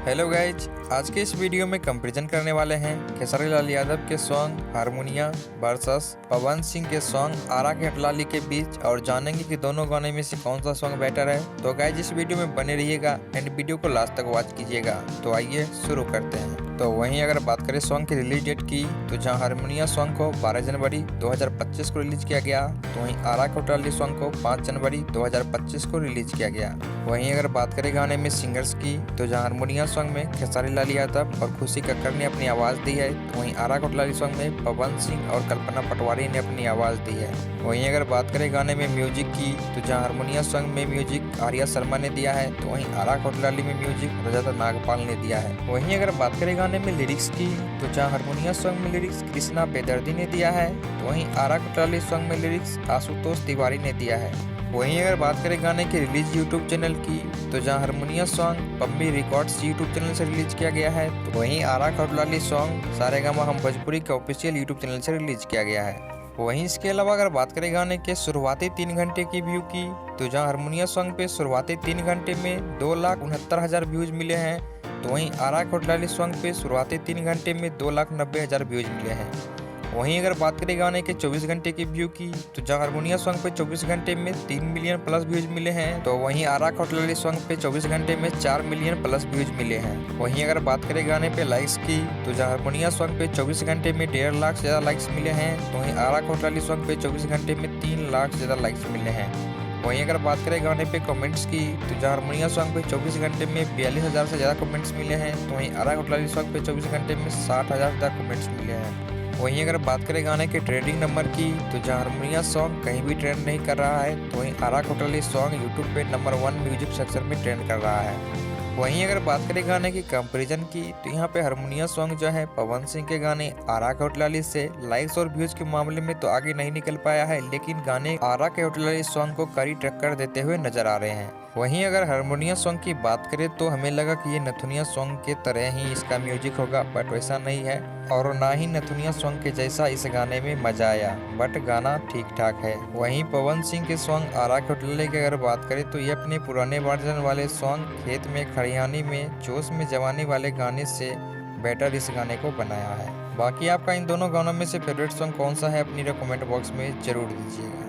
Hello guys, आज के इस वीडियो में कंपैरिजन करने वाले हैं खेसारी लाल यादव के सॉन्ग हारमोनिया वर्सेस पवन सिंह के सॉन्ग आरा के हटलाली के बीच और जानेंगे कि दोनों गाने में से कौन सा सॉन्ग बेटर है। तो गाइज इस वीडियो में बने रहिएगा एंड वीडियो को लास्ट तक वॉच कीजिएगा। तो आइए शुरू करते हैं। तो वहीं अगर बात करें सॉन्ग की रिलीज डेट की, तो जहां हारमोनिया सॉन्ग को 12 जनवरी 2025 को रिलीज किया गया, तो वहीं आरा के हटलाली सॉन्ग को 5 जनवरी 2025 को रिलीज किया गया। वहीं अगर बात करें गाने में सिंगर्स की, तो जहां हारमोनिया सॉन्ग में खेसारी लाल यादव और खुशी कक्कड़ ने अपनी आवाज़ दी है, तो वहीं आरा के हटलाली सॉन्ग में पवन सिंह और कल्पना पटवारी ने अपनी आवाज़ दी है। वहीं अगर बात करें गाने में म्यूजिक की, तो जहां हारमोनिया सॉन्ग में म्यूजिक आर्या शर्मा ने दिया है, तो वहीं आरा के हटलाली में म्यूजिक रजत नागपाल ने दिया है। वहीं अगर बात करें गाने में लिरिक्स की, तो जहां हारमोनिया सॉन्ग में लिरिक्स कृष्णा बेदर्दी ने दिया है, तो वहीं आरा के हटलाली सॉन्ग में लिरिक्स आशुतोष तिवारी ने दिया है। वहीं अगर बात करें गाने के रिलीज यूट्यूब चैनल की, तो जहां हारमोनिया song Pammi records YouTube channel से रिलीज किया गया है, तो वहीं आरा के हटलाली सॉन्ग सारेगामा हम भोजपुरी के ऑफिशियल यूट्यूब चैनल से रिलीज किया गया है। वहीं इसके अलावा अगर बात करें गाने के शुरुआती 3 घंटे की व्यू की, तो जहां हारमोनिया सॉन्ग पे शुरुआती 3 घंटे में 2,69,000 व्यूज मिले हैं, तो वहीं आरा के हटलाली सॉन्ग पे शुरुआती 3 घंटे में 2,90,000 व्यूज मिले हैं। वहीं अगर बात करें गाने के 24 घंटे की व्यू की, तो जहां हारमोनिया सॉन्ग पे 24 घंटे में 3 मिलियन प्लस व्यूज मिले हैं, तो वहीं आरा के हटलाली सॉन्ग पे 24 घंटे में 4 मिलियन प्लस व्यूज मिले हैं। वहीं अगर बात करें गाने पे लाइक्स की, तो जहां हारमोनिया सॉन्ग पे 24 घंटे में 1.5 लाख से ज़्यादा लाइक्स मिले हैं, तो वहीं आरा के हटलाली सॉन्ग पे 24 घंटे में 3 लाख से ज़्यादा लाइक्स मिले हैं। वहीं अगर बात करें गाने पे कमेंट्स की, तो जहां हारमोनिया सॉन्ग पे 24 घंटे में 42,000 से ज़्यादा कमेंट्स मिले हैं, तो वहीं आरा के हटलाली सॉन्ग पे 24 घंटे में 60,000 से ज़्यादा कमेंट्स मिले हैं। वहीं अगर बात करें गाने के ट्रेंडिंग नंबर की, तो जहां हारमोनिया सॉन्ग कहीं भी ट्रेंड नहीं कर रहा है, तो वहीं आरा के हटलाली सॉन्ग यूट्यूब पे नंबर 1 म्यूजिक सेक्शन में ट्रेंड कर रहा है। वहीं अगर बात करें गाने की कंपैरिजन की, तो यहाँ पे हारमोनिया सॉन्ग जो है पवन सिंह के गाने आरा के हटलाली से लाइक्स और व्यूज के मामले में तो आगे नहीं निकल पाया है, लेकिन गाने आरा के हटलाली सॉन्ग को कड़ी टक्कर देते हुए नजर आ रहे हैं। वहीं अगर हारमोनिया सॉन्ग की बात करें, तो हमें लगा कि ये नथुनिया सॉन्ग के तरह ही इसका म्यूजिक होगा, बट वैसा नहीं है और ना ही नथुनिया सॉन्ग के जैसा इस गाने में मजा आया, बट गाना ठीक ठाक है। वहीं पवन सिंह के सॉन्ग आरा के हटलाली की अगर बात करें, तो ये अपने पुराने वर्जन वाले सॉन्ग खेत में खरियानी में जोश में जवानी वाले गाने से बेटर इस गाने को बनाया है। बाकी आपका इन दोनों गानों में से फेवरेट सॉन्ग कौन सा है, अपनी कमेंट बॉक्स में जरूर दीजिएगा।